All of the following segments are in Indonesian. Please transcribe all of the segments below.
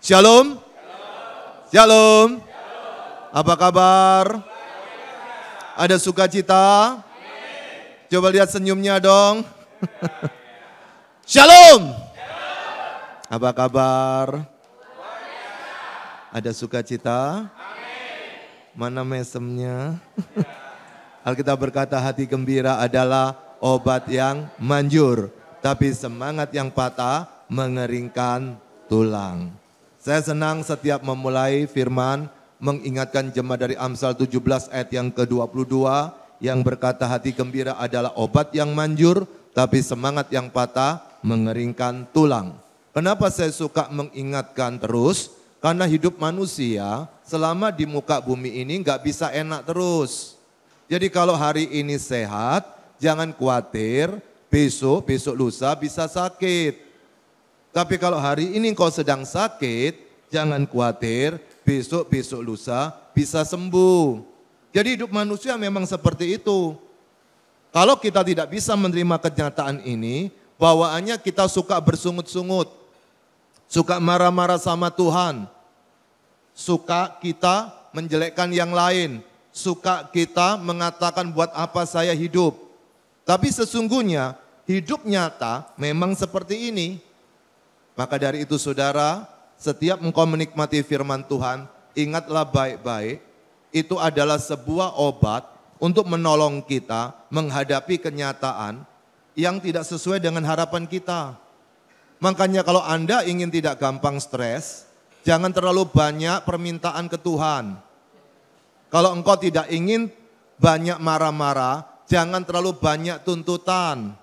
Shalom. Shalom. Apa kabar? Ada sukacita? Coba lihat senyumnya dong. Shalom. Apa kabar? Ada sukacita? Mana mesemnya? Alkitab berkata hati gembira adalah obat yang manjur, tapi semangat yang patah mengeringkan tulang. Saya senang setiap memulai firman mengingatkan jemaat dari Amsal 17 ayat yang ke-22 yang berkata hati gembira adalah obat yang manjur, tapi semangat yang patah mengeringkan tulang. Kenapa saya suka mengingatkan terus? Karena hidup manusia selama di muka bumi ini nggak bisa enak terus. Jadi kalau hari ini sehat, jangan khawatir besok lusa bisa sakit. Tapi kalau hari ini kau sedang sakit, jangan khawatir besok lusa bisa sembuh. Jadi hidup manusia memang seperti itu. Kalau kita tidak bisa menerima kenyataan ini, bawaannya kita suka bersungut-sungut, suka marah-marah sama Tuhan, suka kita menjelekkan yang lain, suka kita mengatakan buat apa saya hidup. Tapi sesungguhnya hidup nyata memang seperti ini. Maka dari itu saudara, setiap engkau menikmati firman Tuhan, ingatlah baik-baik, itu adalah sebuah obat untuk menolong kita menghadapi kenyataan yang tidak sesuai dengan harapan kita. Makanya kalau Anda ingin tidak gampang stres, jangan terlalu banyak permintaan ke Tuhan. Kalau engkau tidak ingin banyak marah-marah, jangan terlalu banyak tuntutan.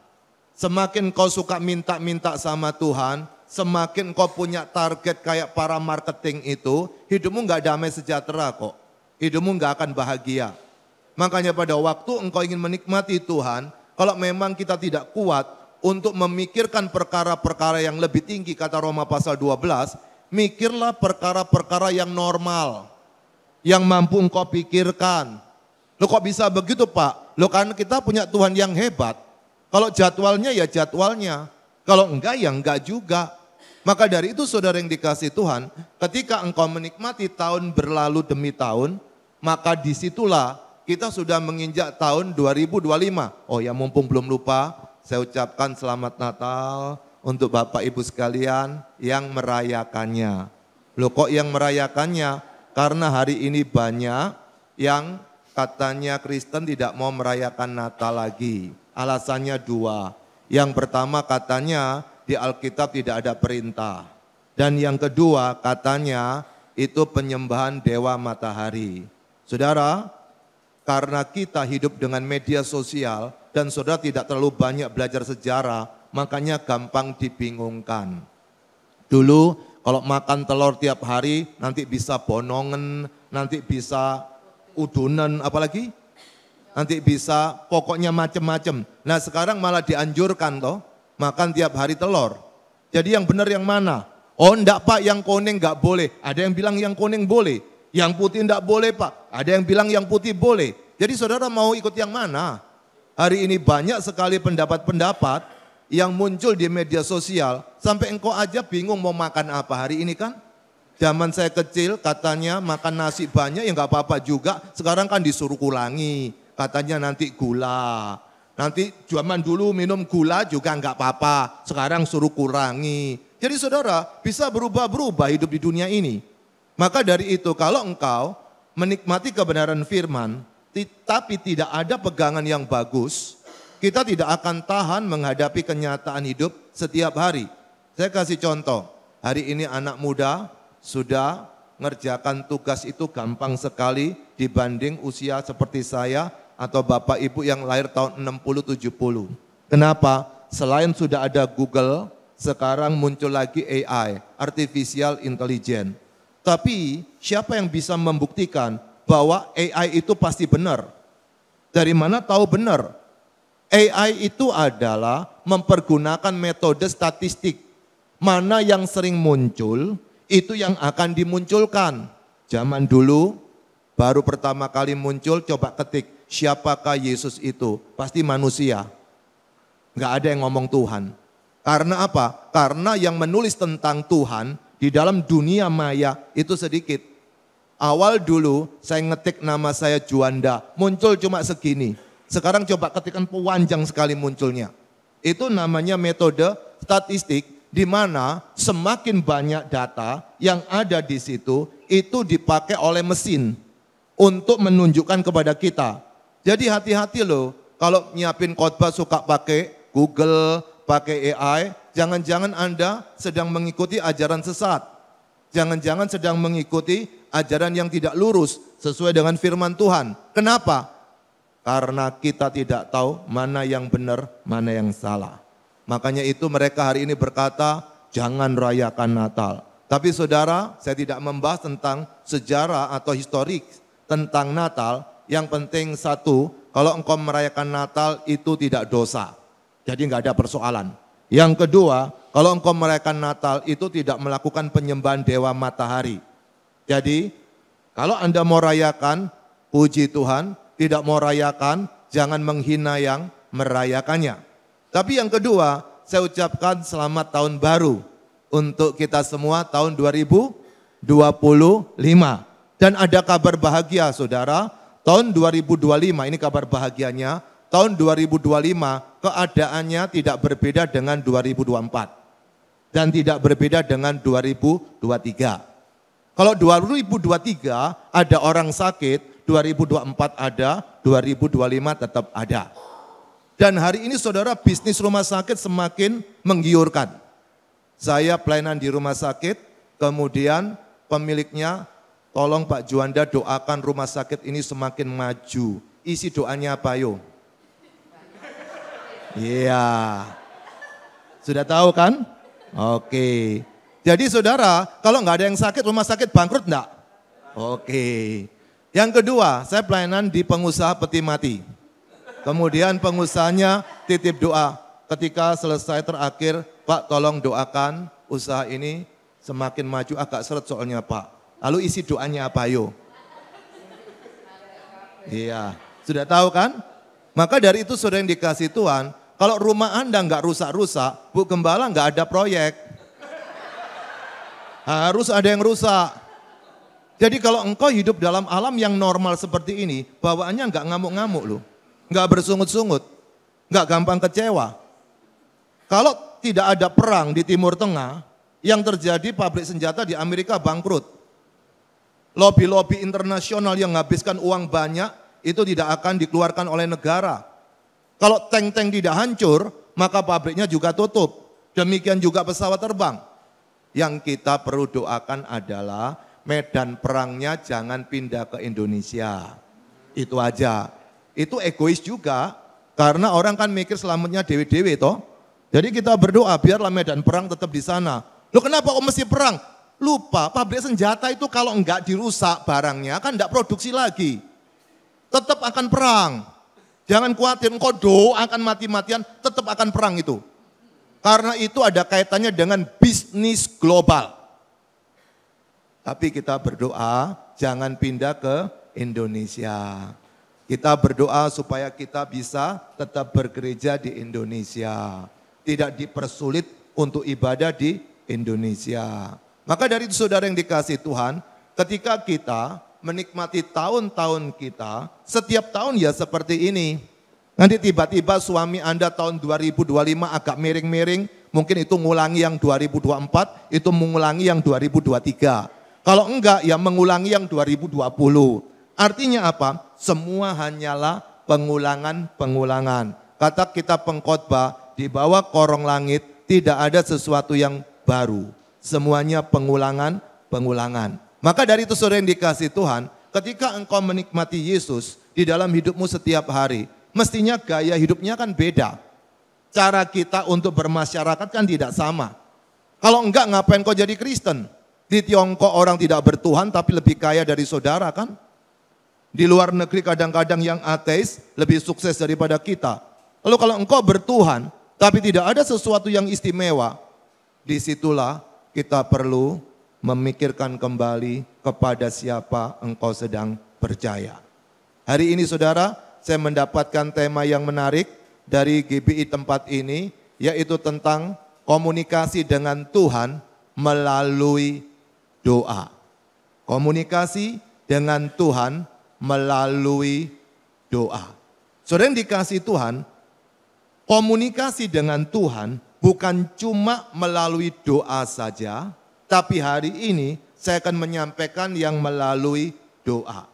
Semakin kau suka minta-minta sama Tuhan, semakin kau punya target kayak para marketing itu, hidupmu nggak damai sejahtera kok. Hidupmu nggak akan bahagia. Makanya pada waktu engkau ingin menikmati Tuhan, kalau memang kita tidak kuat untuk memikirkan perkara-perkara yang lebih tinggi, kata Roma pasal 12, mikirlah perkara-perkara yang normal, yang mampu engkau pikirkan. Loh kok bisa begitu Pak? Loh karena kita punya Tuhan yang hebat. Kalau jadwalnya ya jadwalnya, kalau enggak ya enggak juga. Maka dari itu saudara yang dikasih Tuhan, ketika engkau menikmati tahun berlalu demi tahun, maka disitulah kita sudah menginjak tahun 2025. Oh ya mumpung belum lupa, saya ucapkan selamat Natal untuk Bapak Ibu sekalian yang merayakannya. Loh kok yang merayakannya? Karena hari ini banyak yang katanya Kristen tidak mau merayakan Natal lagi. Alasannya dua. Yang pertama katanya di Alkitab tidak ada perintah. Dan yang kedua katanya itu penyembahan dewa matahari. Saudara, karena kita hidup dengan media sosial dan saudara tidak terlalu banyak belajar sejarah, makanya gampang dibingungkan. Dulu kalau makan telur tiap hari nanti bisa bonongan, nanti bisa udunan, apalagi? Nanti bisa pokoknya macem-macem. Nah sekarang malah dianjurkan toh, makan tiap hari telur. Jadi yang benar yang mana? Oh enggak Pak, yang kuning enggak boleh. Ada yang bilang yang kuning boleh. Yang putih enggak boleh Pak. Ada yang bilang yang putih boleh. Jadi saudara mau ikut yang mana? Hari ini banyak sekali pendapat-pendapat yang muncul di media sosial. Sampai engkau aja bingung mau makan apa hari ini kan. Zaman saya kecil katanya makan nasi banyak ya enggak apa-apa juga. Sekarang kan disuruh kurangi. Katanya nanti gula. Nanti zaman dulu minum gula juga enggak apa-apa, sekarang suruh kurangi. Jadi saudara bisa berubah-berubah hidup di dunia ini. Maka dari itu kalau engkau menikmati kebenaran firman, tapi tidak ada pegangan yang bagus, kita tidak akan tahan menghadapi kenyataan hidup setiap hari. Saya kasih contoh, hari ini anak muda sudah ngerjakan tugas itu gampang sekali dibanding usia seperti saya, atau bapak ibu yang lahir tahun 60-70. Kenapa? Selain sudah ada Google, sekarang muncul lagi AI, Artificial Intelligence. Tapi siapa yang bisa membuktikan bahwa AI itu pasti benar? Dari mana tahu benar? AI itu adalah mempergunakan metode statistik. Mana yang sering muncul, itu yang akan dimunculkan. Zaman dulu, baru pertama kali muncul, coba ketik. Siapakah Yesus itu? Pasti manusia. Enggak ada yang ngomong Tuhan. Karena apa? Karena yang menulis tentang Tuhan di dalam dunia maya itu sedikit. Awal dulu saya ngetik nama saya Juanda, muncul cuma segini. Sekarang coba ketikkan panjang sekali munculnya. Itu namanya metode statistik di mana semakin banyak data yang ada di situ itu dipakai oleh mesin untuk menunjukkan kepada kita. Jadi hati-hati loh kalau nyiapin khotbah suka pakai Google, pakai AI, jangan-jangan Anda sedang mengikuti ajaran sesat. Jangan-jangan sedang mengikuti ajaran yang tidak lurus sesuai dengan firman Tuhan. Kenapa? Karena kita tidak tahu mana yang benar, mana yang salah. Makanya itu mereka hari ini berkata, jangan rayakan Natal. Tapi saudara, saya tidak membahas tentang sejarah atau historik tentang Natal. Yang penting satu, kalau engkau merayakan Natal itu tidak dosa. Jadi enggak ada persoalan. Yang kedua, kalau engkau merayakan Natal itu tidak melakukan penyembahan dewa matahari. Jadi kalau Anda mau rayakan, puji Tuhan, tidak mau rayakan, jangan menghina yang merayakannya. Tapi yang kedua, saya ucapkan selamat tahun baru untuk kita semua tahun 2025. Dan ada kabar bahagia saudara, tahun 2025 ini kabar bahagianya, tahun 2025 keadaannya tidak berbeda dengan 2024. Dan tidak berbeda dengan 2023. Kalau 2023 ada orang sakit, 2024 ada, 2025 tetap ada. Dan hari ini saudara bisnis rumah sakit semakin menggiurkan. Saya pelayanan di rumah sakit, kemudian pemiliknya, tolong Pak Juanda doakan rumah sakit ini semakin maju. Isi doanya apa yo? Iya. Sudah tahu kan? Oke. Jadi saudara, kalau nggak ada yang sakit, rumah sakit bangkrut enggak? Oke. Yang kedua, saya pelayanan di pengusaha peti mati. Kemudian pengusahanya titip doa. Ketika selesai terakhir, Pak tolong doakan usaha ini semakin maju, agak seret soalnya Pak. Lalu isi doanya apa yo? Iya, sudah tahu kan? Maka dari itu saudara yang dikasih Tuhan, kalau rumah Anda nggak rusak-rusak, Bu Gembala nggak ada proyek. Harus ada yang rusak. Jadi kalau engkau hidup dalam alam yang normal seperti ini, bawaannya nggak ngamuk-ngamuk loh. Nggak bersungut-sungut, nggak gampang kecewa. Kalau tidak ada perang di Timur Tengah, yang terjadi pabrik senjata di Amerika bangkrut. Lobi-lobi internasional yang menghabiskan uang banyak, itu tidak akan dikeluarkan oleh negara. Kalau tank-tank tidak hancur, maka pabriknya juga tutup. Demikian juga pesawat terbang. Yang kita perlu doakan adalah medan perangnya jangan pindah ke Indonesia. Itu aja. Itu egois juga, karena orang kan mikir selamatnya dewe-dewe toh. Jadi kita berdoa biarlah medan perang tetap di sana. Loh kenapa kok mesti perang? Lupa, pabrik senjata itu kalau enggak dirusak barangnya kan enggak produksi lagi. Tetap akan perang. Jangan khawatir, engkau doakan mati-matian, tetap akan perang itu. Karena itu ada kaitannya dengan bisnis global. Tapi kita berdoa jangan pindah ke Indonesia. Kita berdoa supaya kita bisa tetap bergereja di Indonesia. Tidak dipersulit untuk ibadah di Indonesia. Maka dari itu saudara yang dikasih Tuhan, ketika kita menikmati tahun-tahun kita, setiap tahun ya seperti ini. Nanti tiba-tiba suami Anda tahun 2025 agak miring-miring, mungkin itu mengulangi yang 2024, itu mengulangi yang 2023. Kalau enggak ya mengulangi yang 2020. Artinya apa? Semua hanyalah pengulangan-pengulangan. Kata kita pengkhotbah, di bawah korong langit tidak ada sesuatu yang baru. Semuanya pengulangan-pengulangan. Maka dari itu saudara yang dikasih Tuhan, ketika engkau menikmati Yesus di dalam hidupmu setiap hari, mestinya gaya hidupnya kan beda. Cara kita untuk bermasyarakat kan tidak sama. Kalau enggak ngapain kau jadi Kristen? Di Tiongkok orang tidak bertuhan tapi lebih kaya dari saudara kan? Di luar negeri kadang-kadang yang ateis lebih sukses daripada kita. Lalu kalau engkau bertuhan tapi tidak ada sesuatu yang istimewa, disitulah kita perlu memikirkan kembali kepada siapa engkau sedang percaya. Hari ini saudara, saya mendapatkan tema yang menarik dari GBI tempat ini, yaitu tentang komunikasi dengan Tuhan melalui doa. Komunikasi dengan Tuhan melalui doa. Saudara yang dikasihi Tuhan, komunikasi dengan Tuhan bukan cuma melalui doa saja, tapi hari ini saya akan menyampaikan yang melalui doa.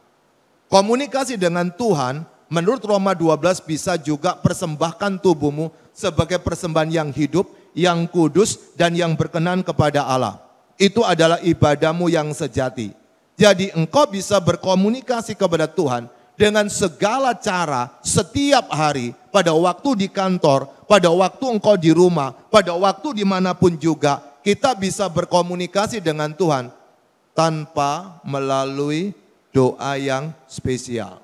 Komunikasi dengan Tuhan menurut Roma 12 bisa juga persembahkan tubuhmu sebagai persembahan yang hidup, yang kudus, dan yang berkenan kepada Allah. Itu adalah ibadahmu yang sejati. Jadi engkau bisa berkomunikasi kepada Tuhan dengan segala cara setiap hari, pada waktu di kantor, pada waktu engkau di rumah, pada waktu dimanapun juga, kita bisa berkomunikasi dengan Tuhan tanpa melalui doa yang spesial.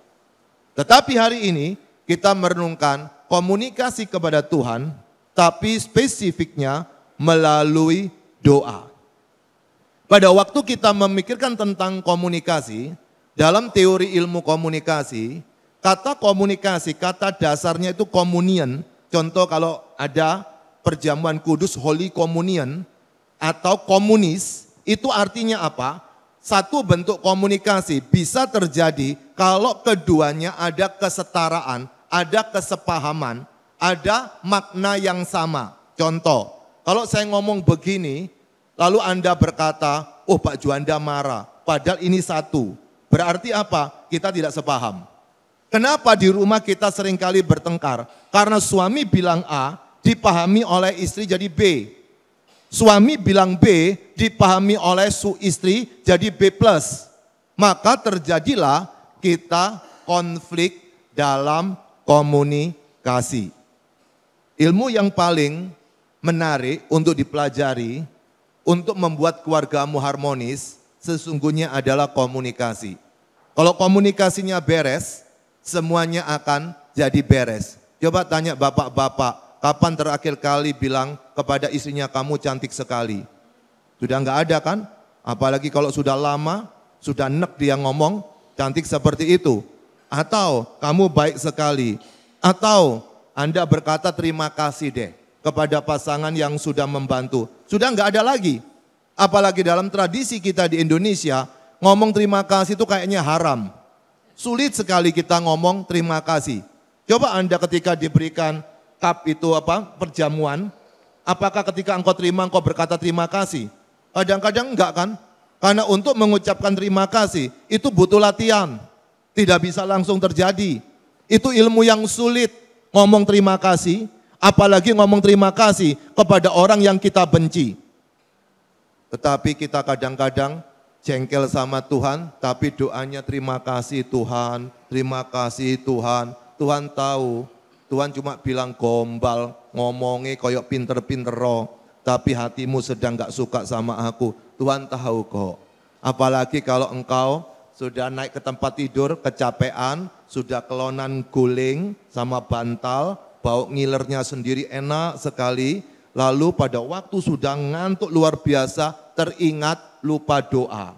Tetapi hari ini kita merenungkan komunikasi kepada Tuhan, tapi spesifiknya melalui doa. Pada waktu kita memikirkan tentang komunikasi, dalam teori ilmu komunikasi, kata komunikasi, kata dasarnya itu communion. Contoh kalau ada perjamuan kudus, Holy Communion, atau komunis, itu artinya apa? Satu bentuk komunikasi bisa terjadi kalau keduanya ada kesetaraan, ada kesepahaman, ada makna yang sama. Contoh, kalau saya ngomong begini, lalu Anda berkata, oh Pak Juanda marah, padahal ini satu. Berarti apa? Kita tidak sepaham. Kenapa di rumah kita seringkali bertengkar? Karena suami bilang A, dipahami oleh istri jadi B. Suami bilang B, dipahami oleh istri jadi B+. Maka terjadilah kita konflik dalam komunikasi. Ilmu yang paling menarik untuk dipelajari, untuk membuat keluargamu harmonis, sesungguhnya adalah komunikasi. Kalau komunikasinya beres, semuanya akan jadi beres. Coba tanya bapak-bapak, kapan terakhir kali bilang kepada istrinya kamu cantik sekali? Sudah enggak ada kan? Apalagi kalau sudah lama, sudah enek dia ngomong cantik seperti itu. Atau kamu baik sekali. Atau Anda berkata terima kasih deh kepada pasangan yang sudah membantu. Sudah enggak ada lagi. Apalagi dalam tradisi kita di Indonesia, ngomong terima kasih itu kayaknya haram. Sulit sekali kita ngomong terima kasih. Coba Anda ketika diberikan cup itu perjamuan, apakah ketika engkau terima engkau berkata terima kasih? Kadang-kadang enggak kan? Karena untuk mengucapkan terima kasih itu butuh latihan. Tidak bisa langsung terjadi. Itu ilmu yang sulit ngomong terima kasih, apalagi ngomong terima kasih kepada orang yang kita benci. Tetapi kita kadang-kadang jengkel sama Tuhan, tapi doanya terima kasih Tuhan, terima kasih Tuhan. Tuhan tahu, Tuhan cuma bilang gombal, ngomongnya koyok pinter-pinter roh, tapi hatimu sedang gak suka sama aku. Tuhan tahu kok. Apalagi kalau engkau sudah naik ke tempat tidur, kecapean, sudah kelonan guling sama bantal, bau ngilernya sendiri enak sekali. Lalu pada waktu sudah ngantuk luar biasa, teringat lupa doa.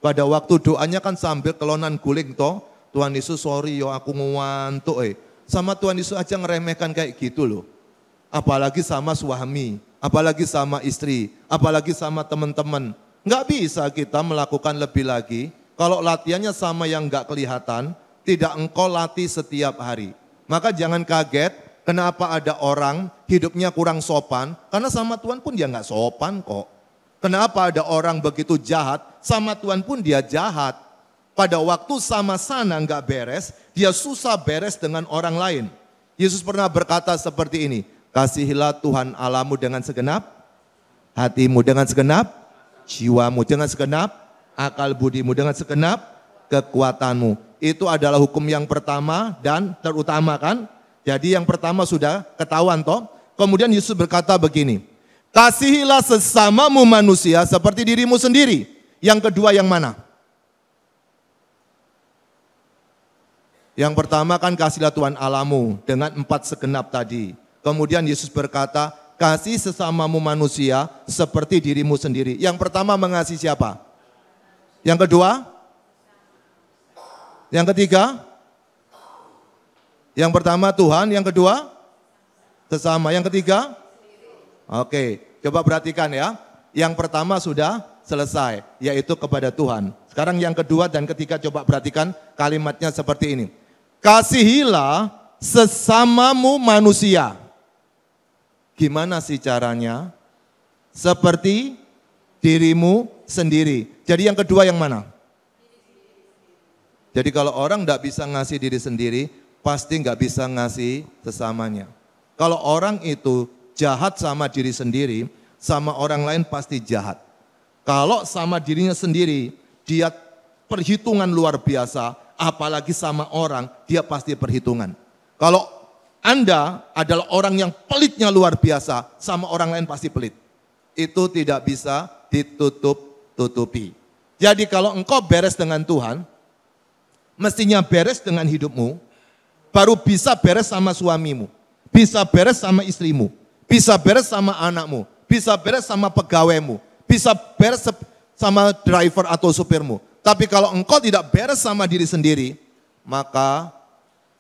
Pada waktu doanya kan sambil kelonan guling toh, Tuhan Yesus sorry yo aku ngantuk Sama Tuhan Yesus aja ngeremehkan kayak gitu loh. Apalagi sama suami, apalagi sama istri, apalagi sama teman-teman. Nggak bisa kita melakukan lebih lagi, kalau latihannya sama yang nggak kelihatan, tidak engkau latih setiap hari. Maka jangan kaget, kenapa ada orang hidupnya kurang sopan, karena sama Tuhan pun dia nggak sopan kok. Kenapa ada orang begitu jahat, sama Tuhan pun dia jahat. Pada waktu sama sana nggak beres, dia susah beres dengan orang lain. Yesus pernah berkata seperti ini, kasihilah Tuhan Allahmu dengan segenap hatimu, dengan segenap jiwamu, dengan segenap akal budimu, dengan segenap kekuatanmu. Itu adalah hukum yang pertama dan terutama kan. Jadi yang pertama sudah ketahuan toh. Kemudian Yesus berkata begini, kasihilah sesamamu manusia seperti dirimu sendiri. Yang kedua yang mana? Yang pertama kan kasihilah Tuhan Allahmu dengan 4 segenap tadi. Kemudian Yesus berkata, kasih sesamamu manusia seperti dirimu sendiri. Yang pertama mengasihi siapa? Yang kedua? Yang ketiga? Yang pertama Tuhan, yang kedua? Sesama. Yang ketiga? Oke, coba perhatikan ya. Yang pertama sudah selesai, yaitu kepada Tuhan. Sekarang yang kedua dan ketiga, coba perhatikan kalimatnya seperti ini. Kasihilah sesamamu manusia. Gimana sih caranya? Seperti dirimu sendiri. Jadi yang kedua yang mana? Jadi kalau orang tidak bisa ngasih diri sendiri, pasti nggak bisa ngasih sesamanya. Kalau orang itu jahat sama diri sendiri, sama orang lain pasti jahat. Kalau sama dirinya sendiri, dia perhitungan luar biasa, apalagi sama orang, dia pasti perhitungan. Kalau Anda adalah orang yang pelitnya luar biasa, sama orang lain pasti pelit. Itu tidak bisa ditutup-tutupi. Jadi kalau engkau beres dengan Tuhan, mestinya beres dengan hidupmu, baru bisa beres sama suamimu, bisa beres sama istrimu, bisa beres sama anakmu, bisa beres sama pegawaimu, bisa beres sama driver atau supirmu. Tapi kalau engkau tidak beres sama diri sendiri, maka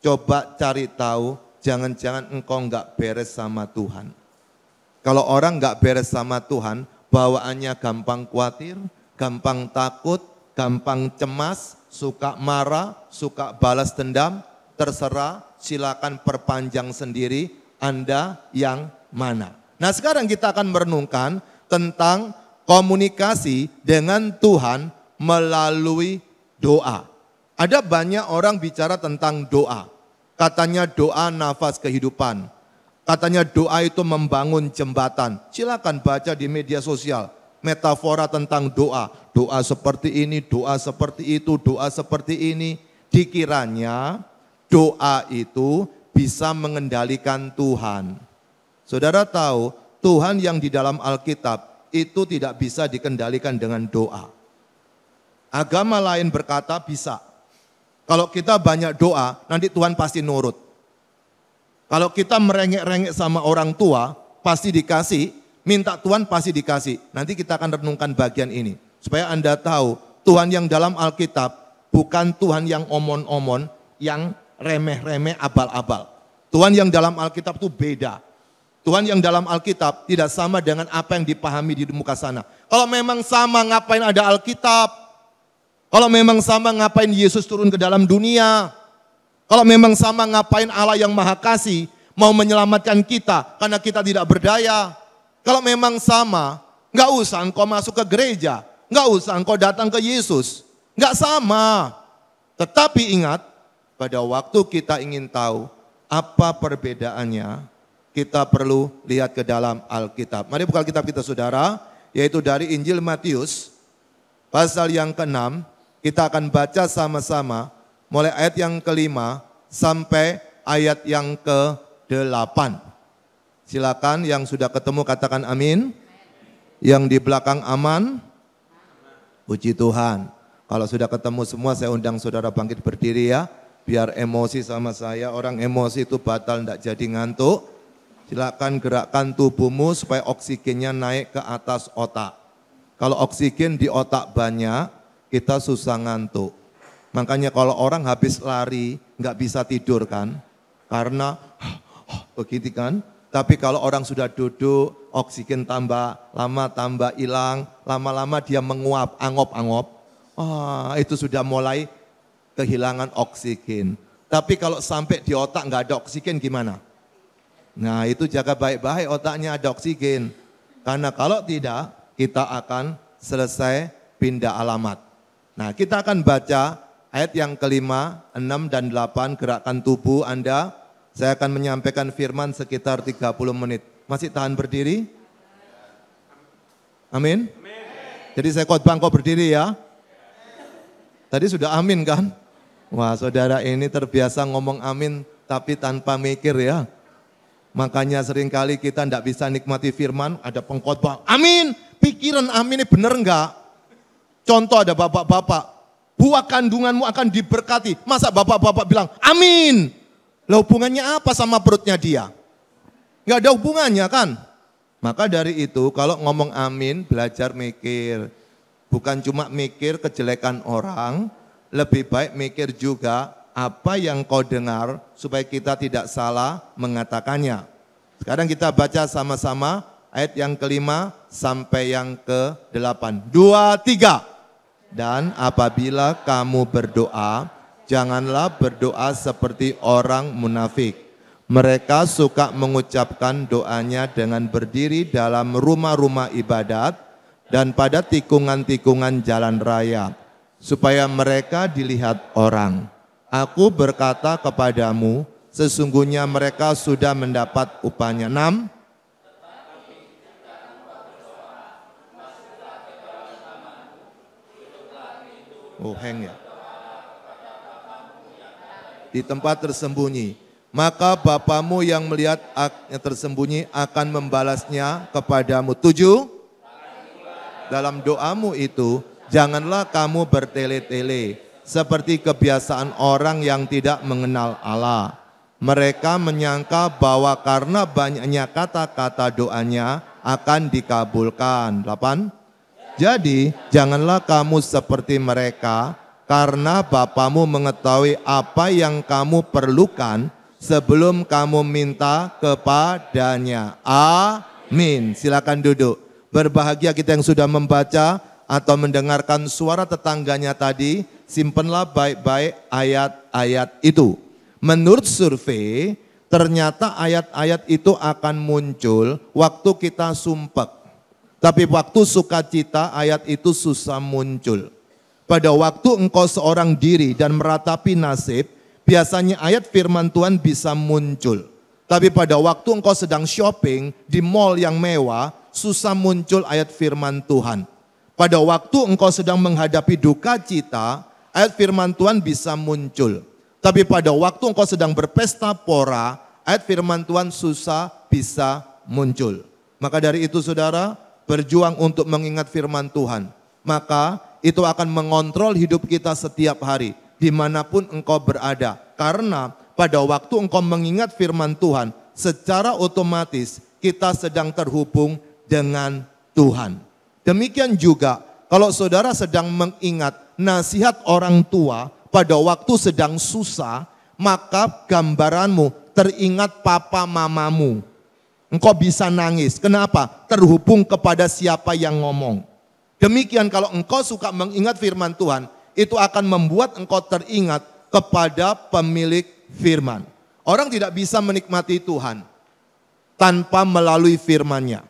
coba cari tahu, jangan-jangan engkau enggak beres sama Tuhan. Kalau orang enggak beres sama Tuhan, bawaannya gampang khawatir, gampang takut, gampang cemas, suka marah, suka balas dendam, terserah, silakan perpanjang sendiri, Anda yang mana. Nah sekarang kita akan merenungkan tentang komunikasi dengan Tuhan melalui doa. Ada banyak orang bicara tentang doa. Katanya doa nafas kehidupan. Katanya doa itu membangun jembatan. Silakan baca di media sosial. Metafora tentang doa. Doa seperti ini, doa seperti itu, doa seperti ini. Dikiranya doa itu bisa mengendalikan Tuhan. Saudara tahu, Tuhan yang di dalam Alkitab itu tidak bisa dikendalikan dengan doa. Agama lain berkata bisa. Kalau kita banyak doa, nanti Tuhan pasti nurut. Kalau kita merengek-rengek sama orang tua, pasti dikasih. Minta Tuhan pasti dikasih. Nanti kita akan renungkan bagian ini. Supaya Anda tahu, Tuhan yang dalam Alkitab bukan Tuhan yang omon-omon, yang remeh-remeh, abal-abal. Tuhan yang dalam Alkitab itu beda. Tuhan yang dalam Alkitab tidak sama dengan apa yang dipahami di muka sana. Kalau memang sama, ngapain ada Alkitab? Kalau memang sama, ngapain Yesus turun ke dalam dunia? Kalau memang sama, ngapain Allah yang Maha Kasih mau menyelamatkan kita karena kita tidak berdaya? Kalau memang sama, nggak usah engkau masuk ke gereja, nggak usah engkau datang ke Yesus, nggak sama. Tetapi ingat, pada waktu kita ingin tahu apa perbedaannya, kita perlu lihat ke dalam Alkitab. Mari buka Alkitab kita saudara, yaitu dari Injil Matius, pasal yang ke-6, kita akan baca sama-sama, mulai ayat yang ke-5 sampai ayat yang ke-8. Silakan yang sudah ketemu katakan amin. Yang di belakang aman? Puji Tuhan. Kalau sudah ketemu semua saya undang saudara bangkit berdiri ya. Biar emosi sama saya, orang emosi itu batal tidak jadi ngantuk. Silakan gerakkan tubuhmu supaya oksigennya naik ke atas otak. Kalau oksigen di otak banyak, kita susah ngantuk. Makanya kalau orang habis lari nggak bisa tidur kan, karena begitu kan. Tapi kalau orang sudah duduk, oksigen tambah lama tambah hilang, lama-lama dia menguap, angop-angop. Itu sudah mulai kehilangan oksigen. Tapi kalau sampai di otak nggak ada oksigen gimana? Nah itu jaga baik-baik otaknya ada oksigen. Karena kalau tidak, kita akan selesai pindah alamat. Nah kita akan baca ayat yang ke-5, 6 dan 8, gerakkan tubuh Anda. Saya akan menyampaikan firman sekitar 30 menit. Masih tahan berdiri? Amin? Jadi saya khotbah engkau berdiri ya. Tadi sudah amin kan? Wah saudara ini terbiasa ngomong amin tapi tanpa mikir ya. Makanya seringkali kita tidak bisa nikmati firman, ada pengkhotbah, amin, pikiran amin ini benar enggak? Contoh ada bapak-bapak, buah kandunganmu akan diberkati. Masa bapak-bapak bilang, amin. Lah hubungannya apa sama perutnya dia? Enggak ada hubungannya kan? Maka dari itu kalau ngomong amin, belajar mikir. Bukan cuma mikir kejelekan orang, lebih baik mikir juga apa yang kau dengar supaya kita tidak salah mengatakannya. Sekarang kita baca sama-sama ayat yang ke-5 sampai yang ke-8. 2, 3. Dan apabila kamu berdoa, janganlah berdoa seperti orang munafik. Mereka suka mengucapkan doanya dengan berdiri dalam rumah-rumah ibadat dan pada tikungan-tikungan jalan raya, supaya mereka dilihat orang. Aku berkata kepadamu, sesungguhnya mereka sudah mendapat upahnya. 6. Oh, hang ya. Di tempat tersembunyi. Maka Bapamu yang melihat yang tersembunyi akan membalasnya kepadamu. 7. Dalam doamu itu, janganlah kamu bertele-tele seperti kebiasaan orang yang tidak mengenal Allah. Mereka menyangka bahwa karena banyaknya kata-kata doanya akan dikabulkan. 8. Jadi janganlah kamu seperti mereka, karena Bapamu mengetahui apa yang kamu perlukan sebelum kamu minta kepadanya. Amin. Silakan duduk. Berbahagia kita yang sudah membaca atau mendengarkan suara tetangganya tadi. Simpenlah baik-baik ayat-ayat itu. Menurut survei, ternyata ayat-ayat itu akan muncul waktu kita sumpek. Tapi waktu sukacita ayat itu susah muncul. Pada waktu engkau seorang diri dan meratapi nasib, biasanya ayat firman Tuhan bisa muncul. Tapi pada waktu engkau sedang shopping di mall yang mewah, susah muncul ayat firman Tuhan. Pada waktu engkau sedang menghadapi duka cita, ayat firman Tuhan bisa muncul. Tapi pada waktu engkau sedang berpesta pora, ayat firman Tuhan susah bisa muncul. Maka dari itu saudara, berjuang untuk mengingat firman Tuhan. Maka itu akan mengontrol hidup kita setiap hari, dimanapun engkau berada. Karena pada waktu engkau mengingat firman Tuhan, secara otomatis kita sedang terhubung dengan Tuhan. Demikian juga kalau saudara sedang mengingat nasihat orang tua pada waktu sedang susah, maka gambaranmu teringat papa mamamu. Engkau bisa nangis. Kenapa? Terhubung kepada siapa yang ngomong. Demikian kalau engkau suka mengingat firman Tuhan, itu akan membuat engkau teringat kepada pemilik firman. Orang tidak bisa menikmati Tuhan tanpa melalui firman-Nya.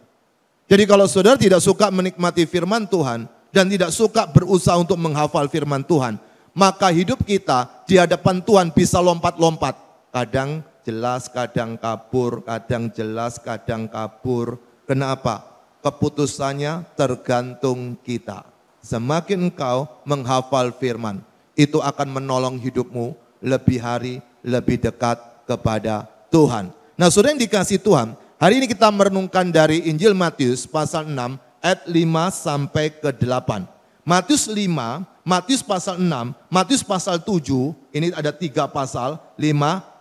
Jadi kalau saudara tidak suka menikmati firman Tuhan dan tidak suka berusaha untuk menghafal firman Tuhan, maka hidup kita di hadapan Tuhan bisa lompat-lompat. Kadang jelas, kadang kabur, kadang jelas, kadang kabur. Kenapa? Keputusannya tergantung kita. Semakin engkau menghafal firman, itu akan menolong hidupmu lebih hari, lebih dekat kepada Tuhan. Nah, saudara yang dikasih Tuhan, hari ini kita merenungkan dari Injil Matius pasal 6 ayat 5 sampai ke 8. Matius 5, Matius pasal 6, Matius pasal 7, ini ada 3 pasal, 5,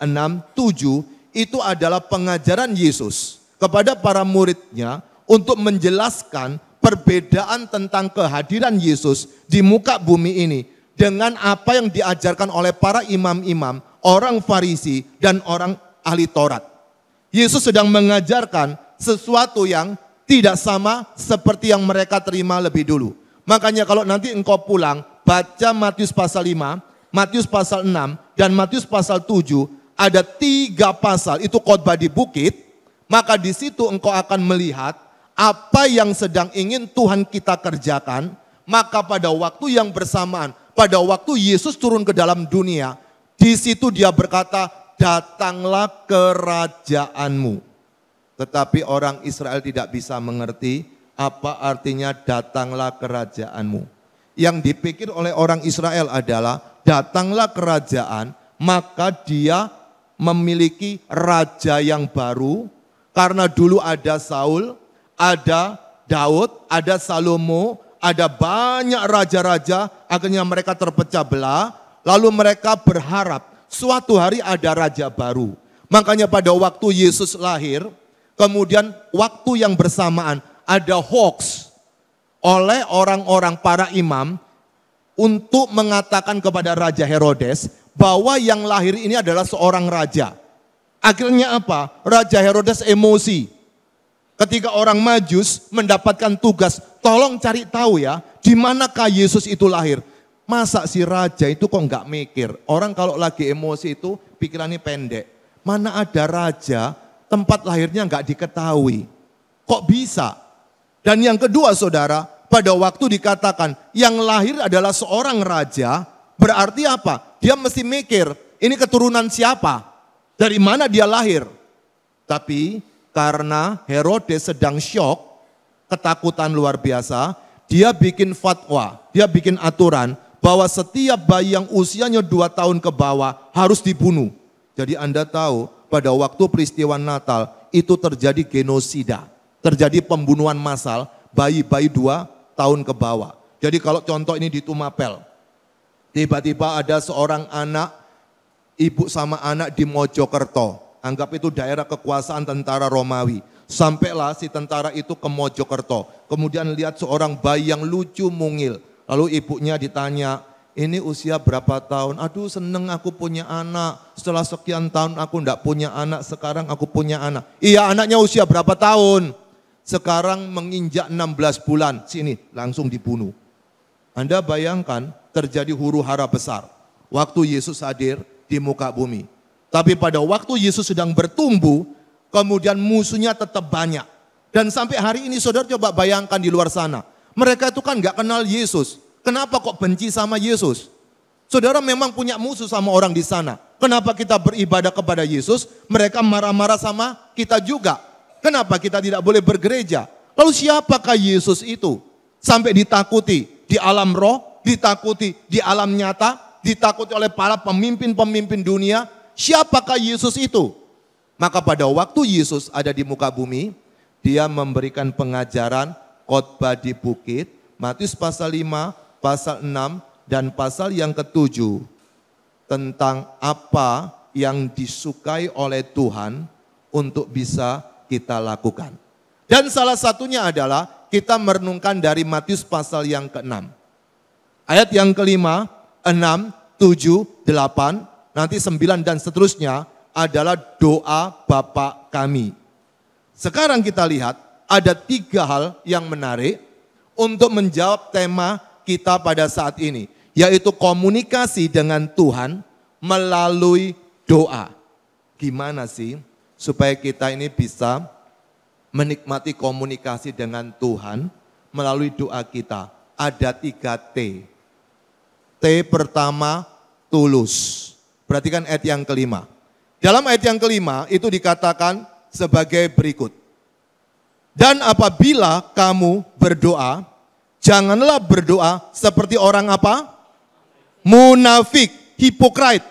6, 7, itu adalah pengajaran Yesus kepada para muridnya untuk menjelaskan perbedaan tentang kehadiran Yesus di muka bumi ini dengan apa yang diajarkan oleh para imam-imam, orang Farisi dan orang ahli Taurat. Yesus sedang mengajarkan sesuatu yang tidak sama seperti yang mereka terima lebih dulu. Makanya kalau nanti engkau pulang, baca Matius pasal 5, Matius pasal 6, dan Matius pasal 7, ada 3 pasal, itu khotbah di bukit, maka di situ engkau akan melihat apa yang sedang ingin Tuhan kita kerjakan, maka pada waktu yang bersamaan, pada waktu Yesus turun ke dalam dunia, di situ dia berkata, datanglah kerajaanmu. Tetapi orang Israel tidak bisa mengerti apa artinya datanglah kerajaanmu. Yang dipikir oleh orang Israel adalah datanglah kerajaan, maka dia memiliki raja yang baru. Karena dulu ada Saul, ada Daud, ada Salomo, ada banyak raja-raja, akhirnya mereka terpecah belah. Lalu mereka berharap suatu hari ada raja baru. Makanya pada waktu Yesus lahir, kemudian waktu yang bersamaan, ada hoax oleh orang-orang para imam untuk mengatakan kepada Raja Herodes bahwa yang lahir ini adalah seorang raja. Akhirnya apa? Raja Herodes emosi. Ketika orang Majus mendapatkan tugas, tolong cari tahu ya, di manakah Yesus itu lahir. Masa si raja itu kok nggak mikir? Orang kalau lagi emosi itu pikirannya pendek. Mana ada raja tempat lahirnya nggak diketahui. Kok bisa? Dan yang kedua saudara, pada waktu dikatakan yang lahir adalah seorang raja, berarti apa? Dia mesti mikir, ini keturunan siapa? Dari mana dia lahir? Tapi karena Herodes sedang syok, ketakutan luar biasa, dia bikin fatwa, dia bikin aturan bahwa setiap bayi yang usianya 2 tahun ke bawah harus dibunuh. Jadi Anda tahu pada waktu peristiwa Natal itu terjadi genosida, terjadi pembunuhan massal bayi-bayi 2 tahun ke bawah. Jadi kalau contoh ini di Tumapel, tiba-tiba ada seorang anak, ibu sama anak di Mojokerto. Anggap itu daerah kekuasaan tentara Romawi. Sampailah si tentara itu ke Mojokerto. Kemudian lihat seorang bayi yang lucu mungil. Lalu ibunya ditanya, ini usia berapa tahun? Aduh seneng aku punya anak. Setelah sekian tahun aku enggak punya anak, sekarang aku punya anak. Iya anaknya usia berapa tahun? Sekarang menginjak 16 bulan. Sini langsung dibunuh. Anda bayangkan terjadi huru hara besar. Waktu Yesus hadir di muka bumi. Tapi pada waktu Yesus sedang bertumbuh, kemudian musuhnya tetap banyak. Dan sampai hari ini saudara coba bayangkan di luar sana. Mereka itu kan gak kenal Yesus. Kenapa kok benci sama Yesus? Saudara memang punya musuh sama orang di sana. Kenapa kita beribadah kepada Yesus, mereka marah-marah sama kita juga. Kenapa kita tidak boleh bergereja? Lalu siapakah Yesus itu? Sampai ditakuti di alam roh, ditakuti di alam nyata, ditakuti oleh para pemimpin-pemimpin dunia. Siapakah Yesus itu? Maka pada waktu Yesus ada di muka bumi, dia memberikan pengajaran khotbah di bukit, Matius pasal 5, pasal 6, dan pasal yang ke-7, tentang apa yang disukai oleh Tuhan untuk bisa kita lakukan. Dan salah satunya adalah kita merenungkan dari Matius pasal yang ke-6. Ayat yang ke-5, 6, 7, 8, nanti 9 dan seterusnya adalah doa Bapa kami. Sekarang kita lihat ada 3 hal yang menarik untuk menjawab tema kita pada saat ini. Yaitu komunikasi dengan Tuhan melalui doa. Gimana sih supaya kita ini bisa menikmati komunikasi dengan Tuhan melalui doa kita? Ada 3 T. T pertama, tulus. Perhatikan ayat yang ke-5. Dalam ayat yang ke-5 itu dikatakan sebagai berikut. Dan apabila kamu berdoa, janganlah berdoa seperti orang apa? Munafik, hipokrit.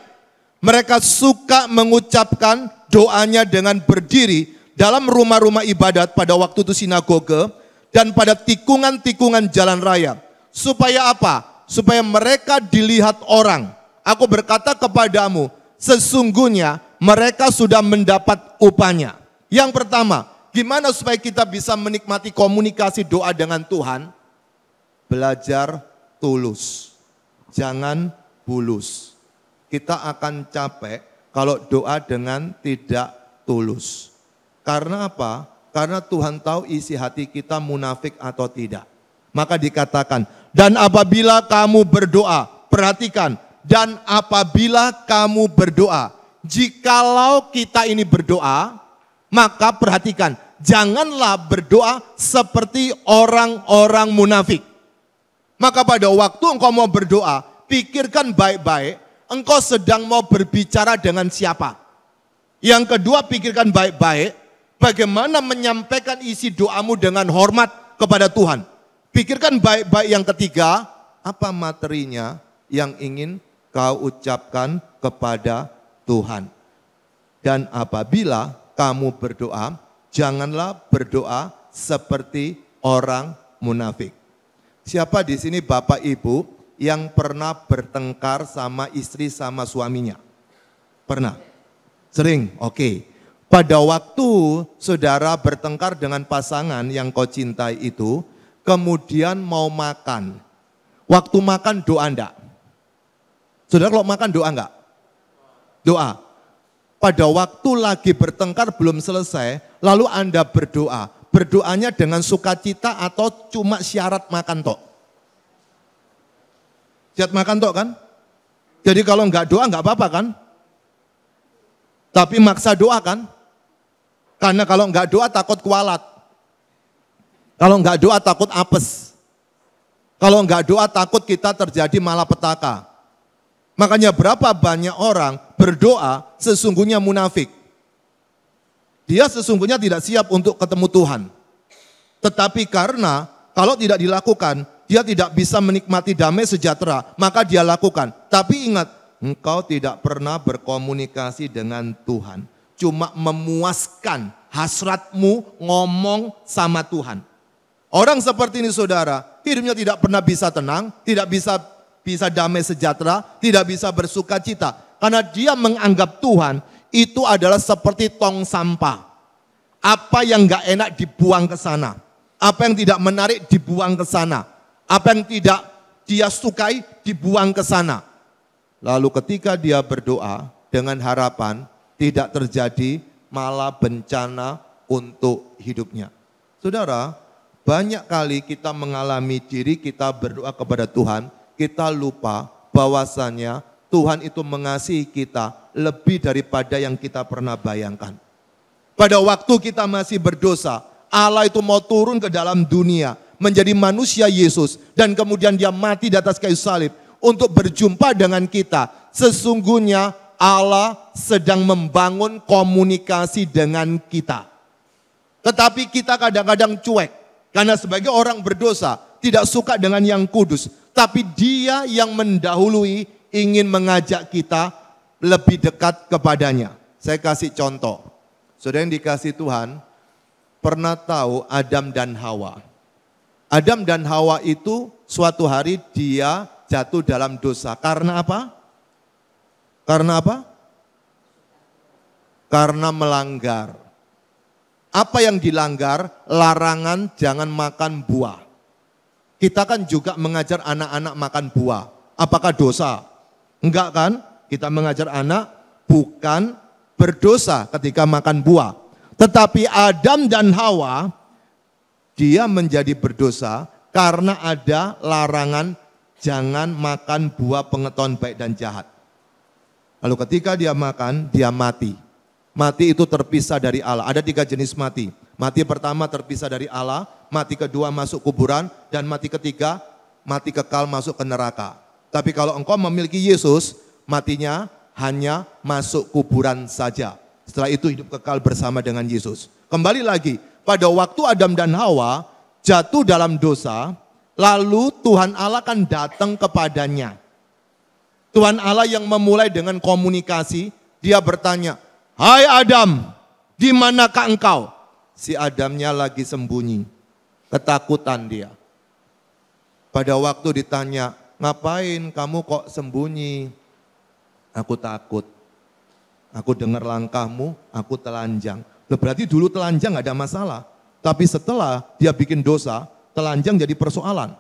Mereka suka mengucapkan doanya dengan berdiri dalam rumah-rumah ibadat pada waktu itu sinagoge dan pada tikungan-tikungan jalan raya. Supaya apa? Supaya mereka dilihat orang. Aku berkata kepadamu, sesungguhnya mereka sudah mendapat upahnya. Yang pertama, gimana supaya kita bisa menikmati komunikasi doa dengan Tuhan? Belajar tulus, jangan bulus. Kita akan capek kalau doa dengan tidak tulus. Karena apa? Karena Tuhan tahu isi hati kita munafik atau tidak. Maka dikatakan, dan apabila kamu berdoa, perhatikan, dan apabila kamu berdoa, jikalau kita ini berdoa, maka perhatikan, janganlah berdoa seperti orang-orang munafik. Maka pada waktu engkau mau berdoa, pikirkan baik-baik, engkau sedang mau berbicara dengan siapa. Yang kedua, pikirkan baik-baik, bagaimana menyampaikan isi doamu dengan hormat kepada Tuhan. Pikirkan baik-baik yang ketiga, apa materinya yang ingin kau ucapkan kepada Tuhan. Dan apabila kamu berdoa, janganlah berdoa seperti orang munafik. Siapa di sini Bapak Ibu yang pernah bertengkar sama istri sama suaminya? Pernah? Sering? Oke. Pada waktu saudara bertengkar dengan pasangan yang kau cintai itu, kemudian mau makan. Waktu makan doa enggak? Saudara kalau makan doa enggak? Doa. Pada waktu lagi bertengkar belum selesai, lalu Anda berdoa. berdoanya dengan sukacita atau cuma syarat makan tok? Syarat makan tok kan? Jadi kalau enggak doa enggak apa-apa kan? Tapi maksa doa kan? Karena kalau enggak doa takut kualat. Kalau enggak doa takut apes. Kalau enggak doa takut kita terjadi malapetaka. Makanya berapa banyak orang berdoa sesungguhnya munafik. Dia sesungguhnya tidak siap untuk ketemu Tuhan. Tetapi karena kalau tidak dilakukan, dia tidak bisa menikmati damai sejahtera, maka dia lakukan. Tapi ingat, engkau tidak pernah berkomunikasi dengan Tuhan. Cuma memuaskan hasratmu ngomong sama Tuhan. Orang seperti ini saudara, hidupnya tidak pernah bisa tenang, tidak bisa damai sejahtera, tidak bisa bersuka cita. Karena dia menganggap Tuhan itu adalah seperti tong sampah. Apa yang enggak enak dibuang ke sana. Apa yang tidak menarik dibuang ke sana. Apa yang tidak dia sukai dibuang ke sana. Lalu ketika dia berdoa dengan harapan tidak terjadi malah bencana untuk hidupnya. Saudara, banyak kali kita mengalami diri kita berdoa kepada Tuhan, kita lupa bahwasannya Tuhan itu mengasihi kita lebih daripada yang kita pernah bayangkan. Pada waktu kita masih berdosa, Allah itu mau turun ke dalam dunia, menjadi manusia Yesus, dan kemudian dia mati di atas kayu salib untuk berjumpa dengan kita. Sesungguhnya Allah sedang membangun komunikasi dengan kita. Tetapi kita kadang-kadang cuek, karena sebagai orang berdosa, tidak suka dengan yang kudus. Tapi dia yang mendahului ingin mengajak kita lebih dekat kepadanya. Saya kasih contoh. Saudara yang dikasih Tuhan, pernah tahu Adam dan Hawa? Adam dan Hawa itu suatu hari dia jatuh dalam dosa. Karena apa? Karena apa? Karena melanggar. Apa yang dilanggar? Larangan jangan makan buah. Kita kan juga mengajar anak-anak makan buah. Apakah dosa? Enggak kan? Kita mengajar anak bukan berdosa ketika makan buah. Tetapi Adam dan Hawa, dia menjadi berdosa karena ada larangan jangan makan buah pengetahuan baik dan jahat. Lalu ketika dia makan, dia mati. Mati itu terpisah dari Allah. Ada 3 jenis mati. Mati pertama terpisah dari Allah, mati kedua masuk kuburan, dan mati ketiga mati kekal masuk ke neraka. Tapi kalau engkau memiliki Yesus, matinya hanya masuk kuburan saja. Setelah itu hidup kekal bersama dengan Yesus. Kembali lagi, pada waktu Adam dan Hawa jatuh dalam dosa, lalu Tuhan Allah kan datang kepadanya. Tuhan Allah yang memulai dengan komunikasi, dia bertanya, "Hai Adam, di manakah engkau?" Si Adamnya lagi sembunyi, ketakutan dia. Pada waktu ditanya, "Ngapain kamu kok sembunyi?" "Aku takut. Aku dengar langkahmu, aku telanjang." Loh, berarti dulu telanjang gak ada masalah. Tapi setelah dia bikin dosa, telanjang jadi persoalan.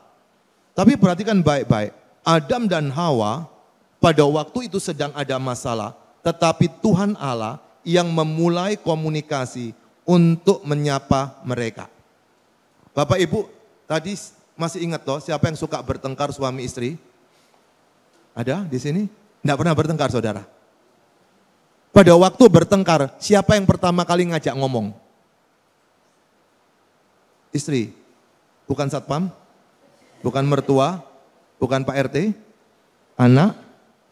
Tapi perhatikan baik-baik. Adam dan Hawa pada waktu itu sedang ada masalah. Tetapi Tuhan Allah yang memulai komunikasi untuk menyapa mereka. Bapak Ibu, tadi masih ingat toh siapa yang suka bertengkar suami istri? Ada di sini? Tidak pernah bertengkar saudara. Pada waktu bertengkar, siapa yang pertama kali ngajak ngomong? Istri, bukan satpam, bukan mertua, bukan Pak RT, anak,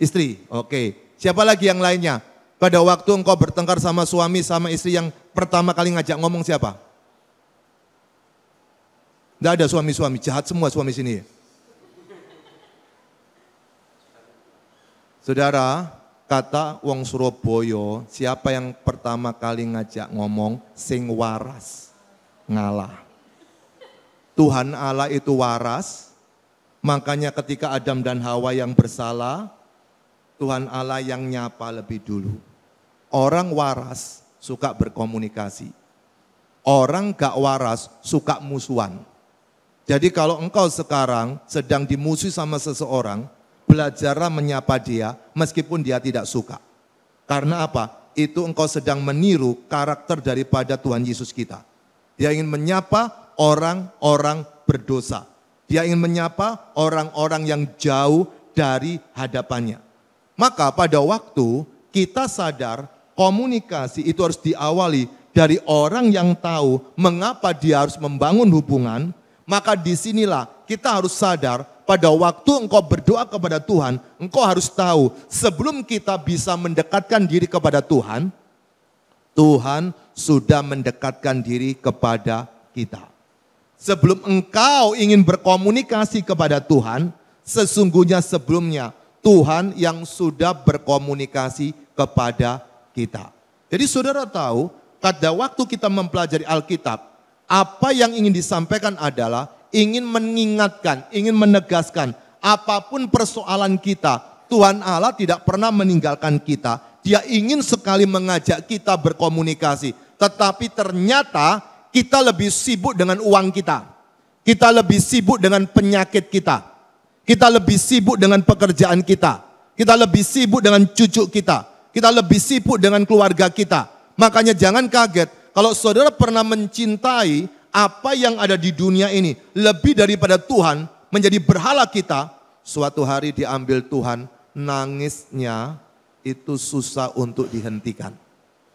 istri. Oke, siapa lagi yang lainnya? Pada waktu engkau bertengkar sama suami, sama istri, yang pertama kali ngajak ngomong siapa? Tidak ada suami-suami, jahat semua suami sini. Saudara, kata wong Surabaya, siapa yang pertama kali ngajak ngomong? Sing waras, ngalah. Tuhan Allah itu waras, makanya ketika Adam dan Hawa yang bersalah, Tuhan Allah yang nyapa lebih dulu. Orang waras suka berkomunikasi. Orang gak waras suka musuhan. Jadi kalau engkau sekarang sedang dimusuhi sama seseorang, belajarlah menyapa dia meskipun dia tidak suka. Karena apa? Itu engkau sedang meniru karakter daripada Tuhan Yesus kita. Dia ingin menyapa orang-orang berdosa. Dia ingin menyapa orang-orang yang jauh dari hadapannya. Maka pada waktu kita sadar komunikasi itu harus diawali dari orang yang tahu mengapa dia harus membangun hubungan, maka disinilah kita harus sadar pada waktu engkau berdoa kepada Tuhan, engkau harus tahu sebelum kita bisa mendekatkan diri kepada Tuhan, Tuhan sudah mendekatkan diri kepada kita. Sebelum engkau ingin berkomunikasi kepada Tuhan, sesungguhnya sebelumnya Tuhan yang sudah berkomunikasi kepada kita. Jadi saudara tahu, pada waktu kita mempelajari Alkitab, apa yang ingin disampaikan adalah ingin mengingatkan, ingin menegaskan, apapun persoalan kita, Tuhan Allah tidak pernah meninggalkan kita. Dia ingin sekali mengajak kita berkomunikasi, tetapi ternyata kita lebih sibuk dengan uang kita. Kita lebih sibuk dengan penyakit kita. Kita lebih sibuk dengan pekerjaan kita. Kita lebih sibuk dengan cucu kita. Kita lebih sibuk dengan keluarga kita. Makanya jangan kaget kalau saudara pernah mencintai apa yang ada di dunia ini lebih daripada Tuhan menjadi berhala kita. Suatu hari diambil Tuhan, nangisnya itu susah untuk dihentikan.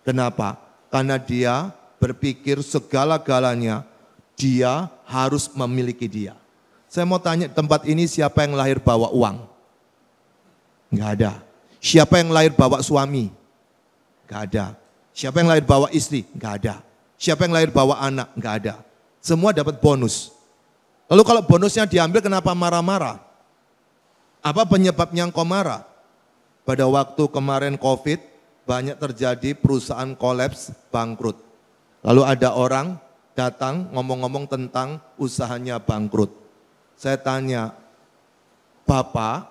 Kenapa? Karena dia berpikir segala-galanya dia harus memiliki dia. Saya mau tanya tempat ini siapa yang lahir bawa uang? Enggak ada. Siapa yang lahir bawa suami? Enggak ada. Siapa yang lahir bawa istri? Enggak ada. Siapa yang lahir bawa anak? Enggak ada. Semua dapat bonus. Lalu kalau bonusnya diambil kenapa marah-marah? Apa penyebabnya engkau marah? Pada waktu kemarin COVID, banyak terjadi perusahaan kolaps, bangkrut. Lalu ada orang datang ngomong-ngomong tentang usahanya bangkrut. Saya tanya, Bapak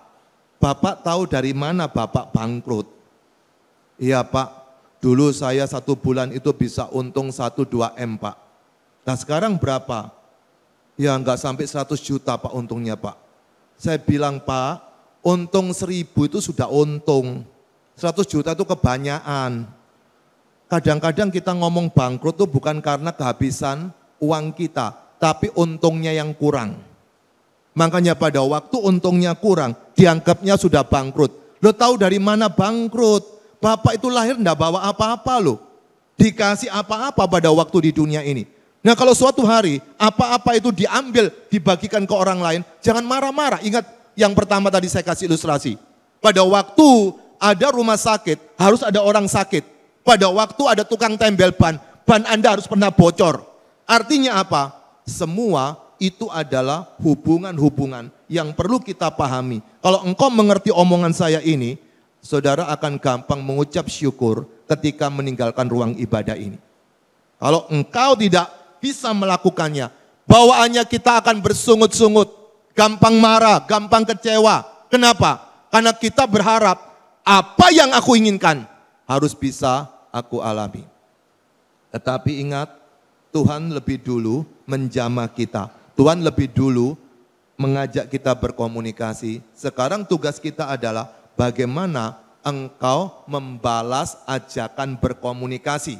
tahu dari mana Bapak bangkrut? Iya Pak, dulu saya 1 bulan itu bisa untung 1-2 M Pak. Nah sekarang berapa? Ya enggak sampai 100 juta Pak untungnya Pak. Saya bilang Pak, untung 1000 itu sudah untung. 100 juta itu kebanyakan. Kadang-kadang kita ngomong bangkrut itu bukan karena kehabisan uang kita, tapi untungnya yang kurang. Makanya pada waktu untungnya kurang, dianggapnya sudah bangkrut. Lo tahu dari mana bangkrut? Bapak itu lahir enggak bawa apa-apa loh. Dikasih apa-apa pada waktu di dunia ini. Nah kalau suatu hari apa-apa itu diambil, dibagikan ke orang lain, jangan marah-marah. Ingat yang pertama tadi saya kasih ilustrasi. Pada waktu ada rumah sakit, harus ada orang sakit. Pada waktu ada tukang tempel ban Anda harus pernah bocor. Artinya apa? Semua itu adalah hubungan-hubungan yang perlu kita pahami. Kalau engkau mengerti omongan saya ini, saudara akan gampang mengucap syukur ketika meninggalkan ruang ibadah ini. Kalau engkau tidak bisa melakukannya, bawaannya kita akan bersungut-sungut, gampang marah, gampang kecewa. Kenapa? Karena kita berharap apa yang aku inginkan harus bisa aku alami. Tetapi ingat, Tuhan lebih dulu menjamah kita. Tuhan lebih dulu mengajak kita berkomunikasi. Sekarang tugas kita adalah bagaimana engkau membalas ajakan berkomunikasi.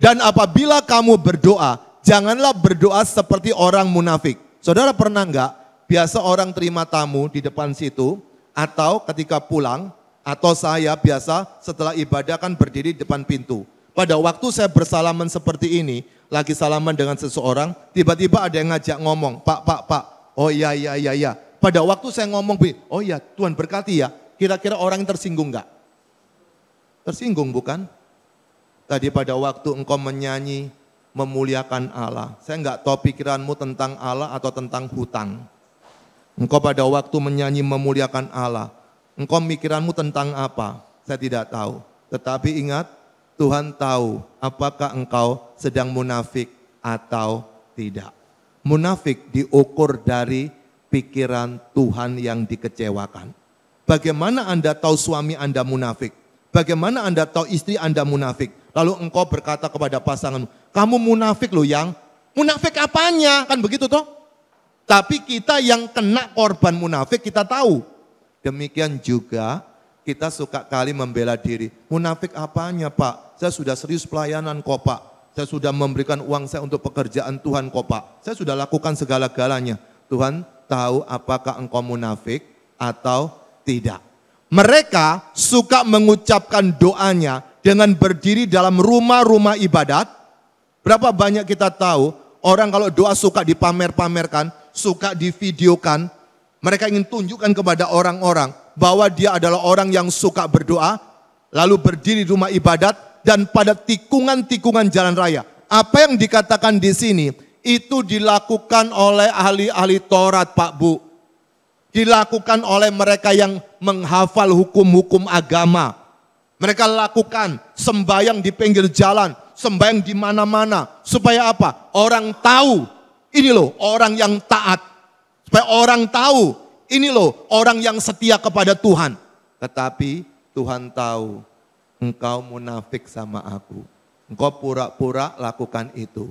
Dan apabila kamu berdoa, janganlah berdoa seperti orang munafik. Saudara pernah enggak biasa orang terima tamu di depan situ, atau ketika pulang, atau saya biasa setelah ibadah kan berdiri di depan pintu. Pada waktu saya bersalaman seperti ini, lagi salaman dengan seseorang, tiba-tiba ada yang ngajak ngomong, Pak, oh iya. Pada waktu saya ngomong, oh iya Tuhan berkati ya, kira-kira orang yang tersinggung enggak? Tersinggung bukan? Tadi pada waktu engkau menyanyi, memuliakan Allah. Saya enggak tahu pikiranmu tentang Allah atau tentang hutang. Engkau pada waktu menyanyi memuliakan Allah, engkau pikiranmu tentang apa? Saya tidak tahu. Tetapi ingat, Tuhan tahu apakah engkau sedang munafik atau tidak. Munafik diukur dari pikiran Tuhan yang dikecewakan. Bagaimana Anda tahu suami Anda munafik? Bagaimana Anda tahu istri Anda munafik? Lalu engkau berkata kepada pasanganmu, kamu munafik loh yang. Munafik apanya? Kan begitu toh? Tapi kita yang kena korban munafik kita tahu. Demikian juga kita suka kali membela diri. Munafik apanya Pak? Saya sudah serius pelayanan kok Pak. saya sudah memberikan uang saya untuk pekerjaan Tuhan kok Pak. Saya sudah lakukan segala-galanya. Tuhan tahu apakah engkau munafik atau tidak. Mereka suka mengucapkan doanya dengan berdiri dalam rumah-rumah ibadat. Berapa banyak kita tahu orang kalau doa suka dipamer-pamerkan, suka divideokan. Mereka ingin tunjukkan kepada orang-orang bahwa dia adalah orang yang suka berdoa, lalu berdiri di rumah ibadat dan pada tikungan-tikungan jalan raya. Apa yang dikatakan di sini itu dilakukan oleh ahli-ahli Taurat, Pak Bu. Dilakukan oleh mereka yang menghafal hukum-hukum agama. Mereka lakukan sembahyang di pinggir jalan, sembahyang di mana-mana. Supaya apa? Orang tahu, ini loh orang yang taat. Supaya orang tahu, ini loh orang yang setia kepada Tuhan. Tetapi Tuhan tahu engkau munafik sama aku. Engkau pura-pura lakukan itu.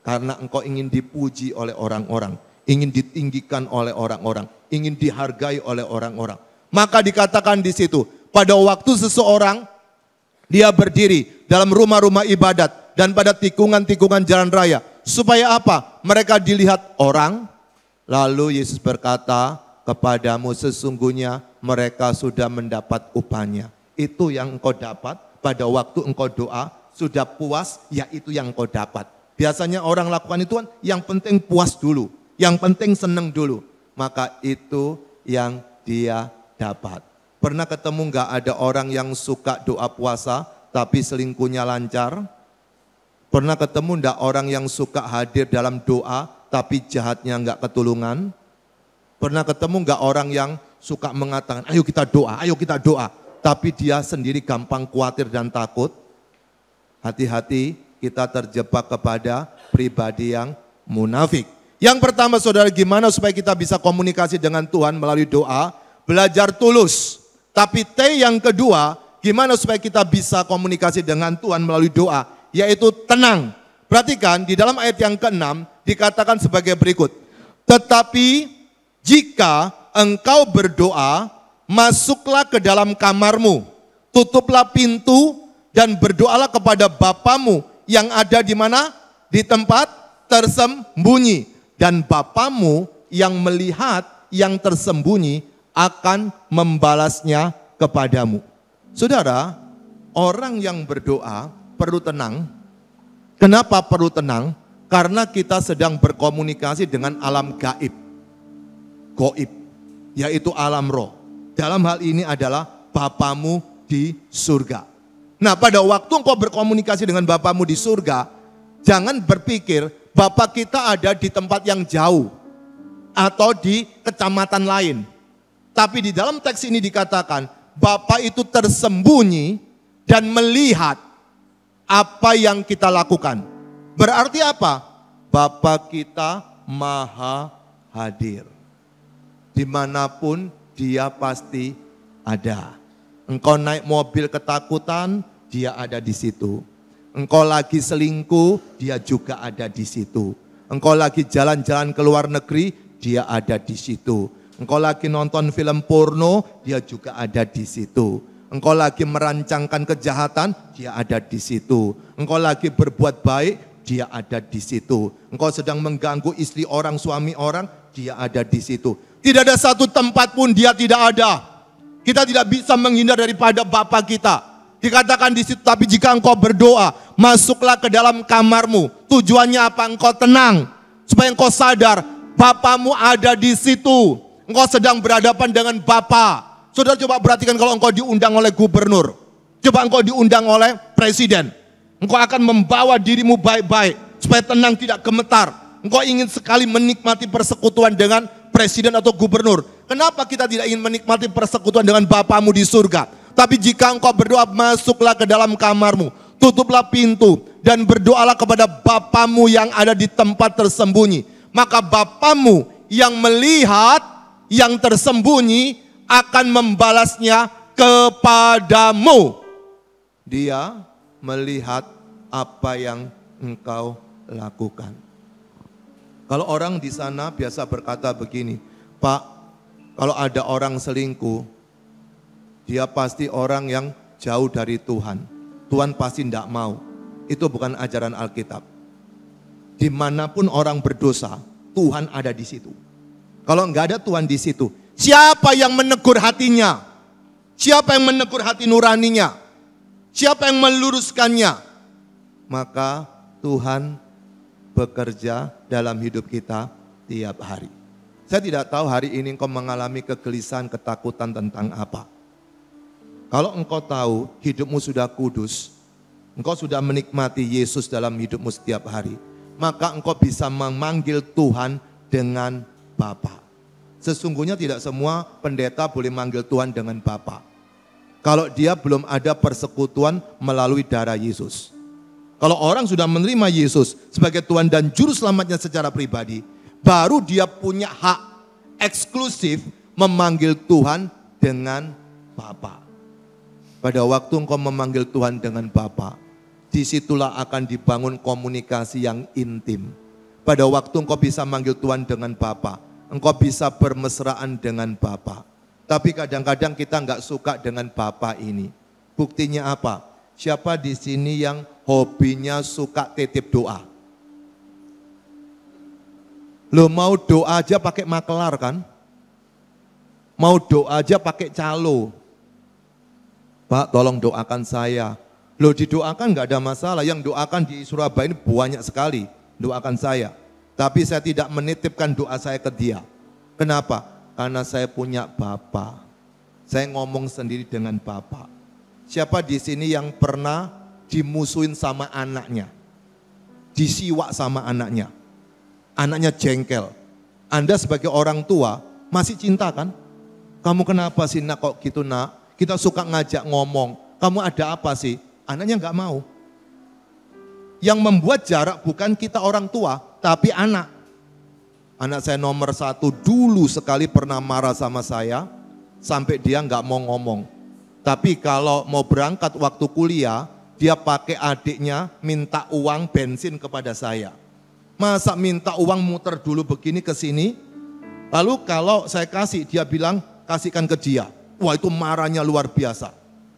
Karena engkau ingin dipuji oleh orang-orang. Ingin ditinggikan oleh orang-orang. Ingin dihargai oleh orang-orang. Maka dikatakan di situ, pada waktu seseorang dia berdiri dalam rumah-rumah ibadat dan pada tikungan-tikungan jalan raya. Supaya apa? Mereka dilihat orang. Lalu Yesus berkata kepadamu, sesungguhnya mereka sudah mendapat upahnya. Itu yang engkau dapat pada waktu engkau doa. Sudah puas, ya itu yang engkau dapat. Biasanya orang lakukan itu kan yang penting puas dulu. Yang penting senang dulu. Maka itu yang dia dapat. Pernah ketemu enggak ada orang yang suka doa puasa tapi selingkuhnya lancar? Pernah ketemu enggak orang yang suka hadir dalam doa tapi jahatnya enggak ketulungan? Pernah ketemu enggak orang yang suka mengatakan ayo kita doa, tapi dia sendiri gampang khawatir dan takut? Hati-hati, kita terjebak kepada pribadi yang munafik. Yang pertama saudara, gimana supaya kita bisa komunikasi dengan Tuhan melalui doa? Belajar tulus. Tapi T yang kedua, gimana supaya kita bisa komunikasi dengan Tuhan melalui doa? Yaitu tenang. Perhatikan di dalam ayat yang ke-6 dikatakan sebagai berikut. Tetapi jika engkau berdoa, masuklah ke dalam kamarmu, tutuplah pintu dan berdoalah kepada Bapamu yang ada di mana? Di tempat tersembunyi. Dan Bapamu yang melihat yang tersembunyi akan membalasnya kepadamu. Saudara, orang yang berdoa perlu tenang. Kenapa perlu tenang? Karena kita sedang berkomunikasi dengan alam gaib. Goib, yaitu alam roh. Dalam hal ini adalah Bapamu di surga. Nah, pada waktu engkau berkomunikasi dengan Bapamu di surga, jangan berpikir Bapa kita ada di tempat yang jauh atau di kecamatan lain. Tapi di dalam teks ini dikatakan Bapa itu tersembunyi dan melihat apa yang kita lakukan. Berarti apa? Bapa kita maha hadir. Dimanapun dia pasti ada. Engkau naik mobil ketakutan, dia ada di situ. Engkau lagi selingkuh, dia juga ada di situ. Engkau lagi jalan-jalan ke luar negeri, dia ada di situ. Engkau lagi nonton film porno, dia juga ada di situ. Engkau lagi merancangkan kejahatan, dia ada di situ. Engkau lagi berbuat baik, dia ada di situ. Engkau sedang mengganggu istri orang, suami orang, dia ada di situ. Tidak ada satu tempat pun dia tidak ada. Kita tidak bisa menghindar daripada Bapa kita. Dikatakan di situ, tapi jika engkau berdoa, masuklah ke dalam kamarmu. Tujuannya apa? Engkau tenang. Supaya engkau sadar, Bapamu ada di situ. Engkau sedang berhadapan dengan Bapa. Saudara coba perhatikan kalau engkau diundang oleh gubernur. Coba engkau diundang oleh presiden. Engkau akan membawa dirimu baik-baik. Supaya tenang, tidak gemetar. Engkau ingin sekali menikmati persekutuan dengan presiden atau gubernur. Kenapa kita tidak ingin menikmati persekutuan dengan Bapamu di surga? Tapi jika engkau berdoa, masuklah ke dalam kamarmu, tutuplah pintu, dan berdoalah kepada Bapamu yang ada di tempat tersembunyi. Maka Bapamu yang melihat yang tersembunyi akan membalasnya kepadamu. Dia melihat apa yang engkau lakukan. Kalau orang di sana biasa berkata begini, Pak, kalau ada orang selingkuh, dia pasti orang yang jauh dari Tuhan. Tuhan pasti tidak mau. Itu bukan ajaran Alkitab. Dimanapun orang berdosa, Tuhan ada di situ. Kalau enggak ada Tuhan di situ, siapa yang menegur hatinya? Siapa yang menegur hati nuraninya? Siapa yang meluruskannya? Maka Tuhan bekerja dalam hidup kita tiap hari. Saya tidak tahu hari ini engkau mengalami kegelisahan, ketakutan tentang apa. Kalau engkau tahu hidupmu sudah kudus, engkau sudah menikmati Yesus dalam hidupmu setiap hari, maka engkau bisa memanggil Tuhan dengan Bapa. Sesungguhnya tidak semua pendeta boleh manggil Tuhan dengan Bapa. Kalau dia belum ada persekutuan melalui darah Yesus. Kalau orang sudah menerima Yesus sebagai Tuhan dan Juru Selamatnya secara pribadi, baru dia punya hak eksklusif memanggil Tuhan dengan Bapa. Pada waktu engkau memanggil Tuhan dengan Bapa, disitulah akan dibangun komunikasi yang intim. Pada waktu engkau bisa manggil Tuhan dengan Bapa, engkau bisa bermesraan dengan Bapa. Tapi kadang-kadang kita nggak suka dengan Bapa ini. Buktinya apa? Siapa di sini yang hobinya suka titip doa? Lo mau doa aja pakai makelar kan? Mau doa aja pakai calo. Pak, tolong doakan saya. Lo didoakan nggak ada masalah. Yang doakan di Surabaya ini banyak sekali. Doakan saya. Tapi saya tidak menitipkan doa saya ke dia. Kenapa? Karena saya punya Bapa. Saya ngomong sendiri dengan Bapa. Siapa di sini yang pernah dimusuhin sama anaknya? Disiwak sama anaknya? Anaknya jengkel. Anda sebagai orang tua masih cinta kan? Kamu kenapa sih nak kok gitu nak? Kita suka ngajak ngomong. Kamu ada apa sih? Anaknya nggak mau. Yang membuat jarak bukan kita orang tua, tapi anak. Anak saya nomor 1 dulu sekali pernah marah sama saya, sampai dia nggak mau ngomong. Tapi kalau mau berangkat waktu kuliah, dia pakai adiknya minta uang bensin kepada saya. Masa minta uang muter dulu begini ke sini, lalu kalau saya kasih, dia bilang kasihkan ke dia. Wah itu marahnya luar biasa.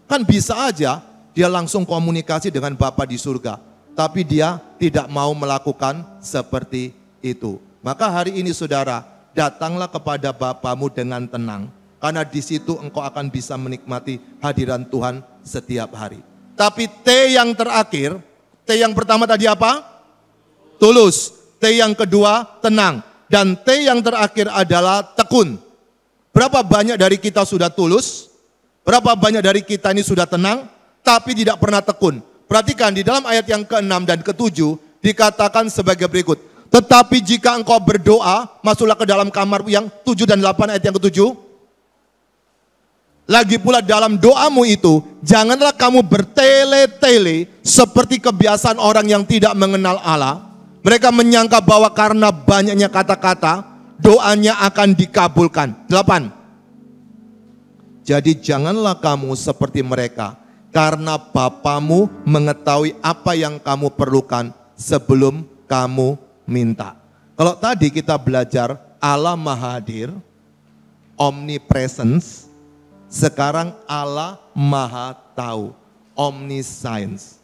Kan bisa aja dia langsung komunikasi dengan Bapa di surga. Tapi dia tidak mau melakukan seperti itu. Maka hari ini saudara, datanglah kepada Bapamu dengan tenang. Karena di situ engkau akan bisa menikmati hadiran Tuhan setiap hari. Tapi T yang terakhir, T yang pertama tadi apa? Tulus. T yang kedua, tenang. Dan T yang terakhir adalah tekun. Berapa banyak dari kita sudah tulus? Berapa banyak dari kita ini sudah tenang? Tapi tidak pernah tekun. Perhatikan di dalam ayat yang ke-6 dan ke-7 dikatakan sebagai berikut. Tetapi jika engkau berdoa, masuklah ke dalam kamar yang 7 dan 8 ayat yang ke-7. Lagi pula dalam doamu itu, janganlah kamu bertele-tele seperti kebiasaan orang yang tidak mengenal Allah. Mereka menyangka bahwa karena banyaknya kata-kata, doanya akan dikabulkan. 8. Jadi janganlah kamu seperti mereka, karena Bapamu mengetahui apa yang kamu perlukan sebelum kamu minta. Kalau tadi kita belajar Allah Maha Hadir, omnipresence, sekarang Allah Maha Tahu, omniscience.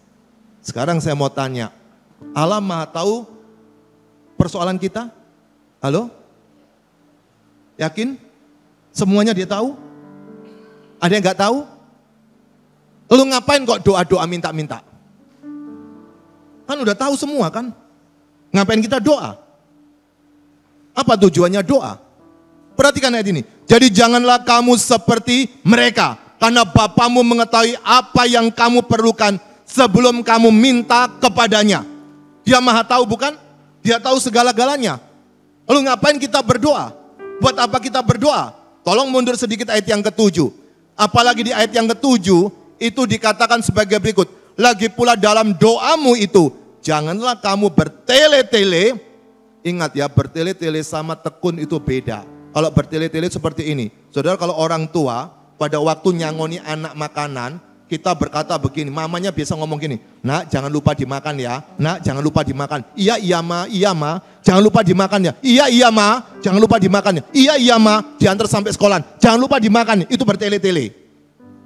Sekarang saya mau tanya, Allah Maha Tahu persoalan kita? Halo? Yakin? Semuanya dia tahu? Ada yang nggak tahu? Lu ngapain kok doa-doa minta-minta? Kan udah tahu semua kan? Ngapain kita doa? Apa tujuannya doa? Perhatikan ayat ini. Jadi janganlah kamu seperti mereka, karena Bapamu mengetahui apa yang kamu perlukan sebelum kamu minta kepadanya. Dia Maha Tahu bukan? Dia tahu segala-galanya. Lalu ngapain kita berdoa? Buat apa kita berdoa? Tolong mundur sedikit ayat yang ke-7. Apalagi di ayat yang ke-7 itu dikatakan sebagai berikut. Lagi pula dalam doamu itu, janganlah kamu bertele-tele. Ingat ya, bertele-tele sama tekun itu beda. Kalau bertele-tele seperti ini. Saudara, kalau orang tua pada waktu nyangoni anak makanan, kita berkata begini, mamanya biasa ngomong gini, nak jangan lupa dimakan ya, nak jangan lupa dimakan. Iya ma, jangan lupa dimakan ya. Iya ma, jangan lupa dimakan ya. Iya ma, diantar sampai sekolahan, jangan lupa dimakan. Itu bertele-tele.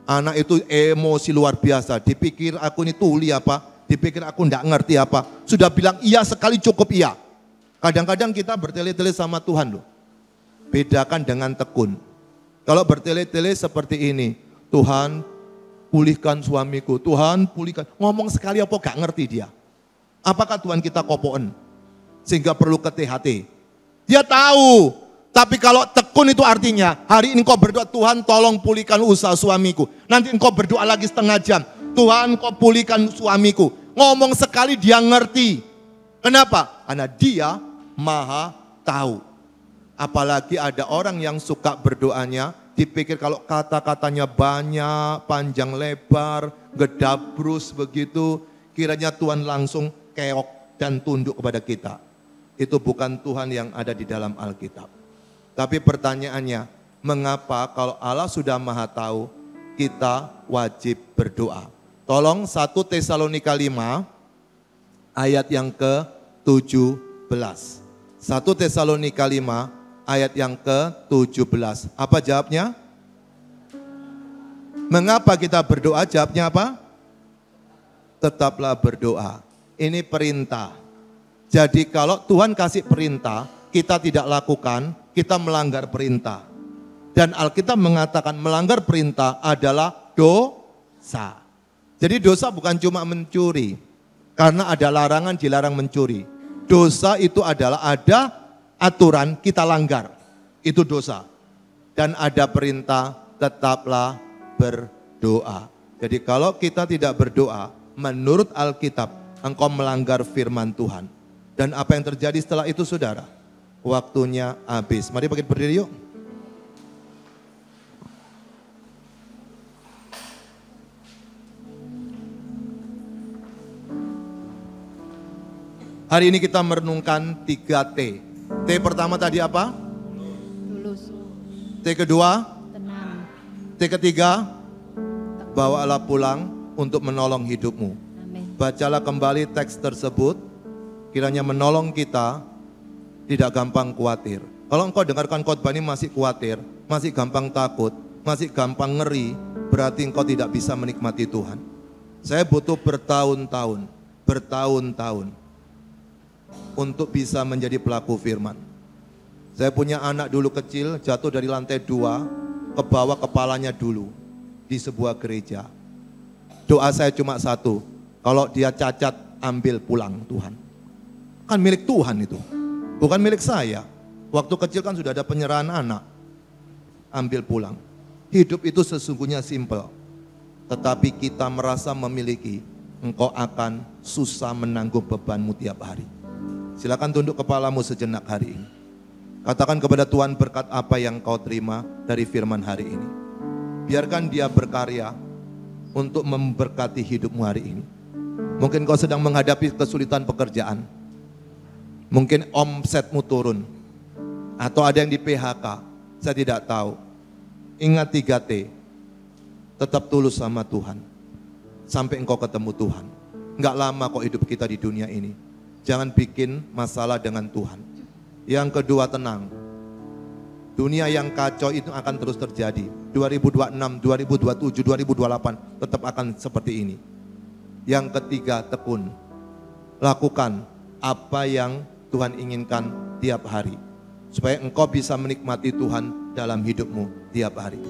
Anak itu emosi luar biasa, dipikir aku ini tuli apa, Dipikir aku enggak ngerti apa. Sudah bilang iya sekali cukup iya. Kadang-kadang kita bertele-tele sama Tuhan loh. Bedakan dengan tekun. Kalau bertele-tele seperti ini, Tuhan pulihkan suamiku, Tuhan pulihkan. Ngomong sekali apa gak ngerti dia. Apakah Tuhan kita kopoen? Sehingga perlu ke THT. Dia tahu. Tapi kalau tekun itu artinya, hari ini engkau berdoa, Tuhan tolong pulihkan usaha suamiku. Nanti engkau berdoa lagi setengah jam. Tuhan engkau pulihkan suamiku. Ngomong sekali dia ngerti. Kenapa? Karena dia maha tahu. Apalagi ada orang yang suka berdoanya, dipikir kalau kata-katanya banyak, panjang lebar, gedabrus begitu, kiranya Tuhan langsung keok dan tunduk kepada kita. Itu bukan Tuhan yang ada di dalam Alkitab. Tapi pertanyaannya, mengapa kalau Allah sudah maha tahu, kita wajib berdoa? Tolong 1 Tesalonika 5 ayat yang ke-17. 1 Tesalonika 5 ayat yang ke-17. Apa jawabnya? Mengapa kita berdoa? Jawabnya apa? Tetaplah berdoa. Ini perintah. Jadi kalau Tuhan kasih perintah, kita tidak lakukan, kita melanggar perintah. Dan Alkitab mengatakan melanggar perintah adalah dosa. Jadi dosa bukan cuma mencuri. Karena ada larangan dilarang mencuri. Dosa itu adalah ada aturan kita langgar. Itu dosa. Dan ada perintah tetaplah berdoa. Jadi kalau kita tidak berdoa, menurut Alkitab engkau melanggar firman Tuhan. Dan apa yang terjadi setelah itu saudara? Waktunya habis. Mari bangkit berdiri yuk. Hari ini kita merenungkan 3T. T pertama tadi apa? Tulus. T kedua? Tenang. T ketiga? Bawalah pulang untuk menolong hidupmu. Amin. Bacalah kembali teks tersebut. Kiranya menolong kita. Tidak gampang khawatir. Kalau engkau dengarkan khotbah ini masih khawatir, masih gampang takut, masih gampang ngeri, berarti engkau tidak bisa menikmati Tuhan. Saya butuh bertahun-tahun untuk bisa menjadi pelaku firman. Saya punya anak dulu kecil, jatuh dari lantai 2, ke bawah kepalanya dulu di sebuah gereja. Doa saya cuma satu, kalau dia cacat ambil pulang Tuhan. Kan milik Tuhan itu. Bukan milik saya. Waktu kecil kan sudah ada penyerahan anak. Ambil pulang. Hidup itu sesungguhnya simpel. Tetapi kita merasa memiliki, engkau akan susah menanggung bebanmu tiap hari. Silakan tunduk kepalamu sejenak hari ini. Katakan kepada Tuhan berkat apa yang kau terima dari firman hari ini. Biarkan dia berkarya untuk memberkati hidupmu hari ini. Mungkin kau sedang menghadapi kesulitan pekerjaan. Mungkin omsetmu turun. Atau ada yang di PHK. Saya tidak tahu. Ingat 3T. Tetap tulus sama Tuhan. Sampai engkau ketemu Tuhan. Enggak lama kok hidup kita di dunia ini. Jangan bikin masalah dengan Tuhan. Yang kedua, tenang. Dunia yang kacau itu akan terus terjadi. 2026, 2027, 2028 tetap akan seperti ini. Yang ketiga, tekun. Lakukan apa yang Tuhan inginkan tiap hari. Supaya engkau bisa menikmati Tuhan dalam hidupmu tiap hari.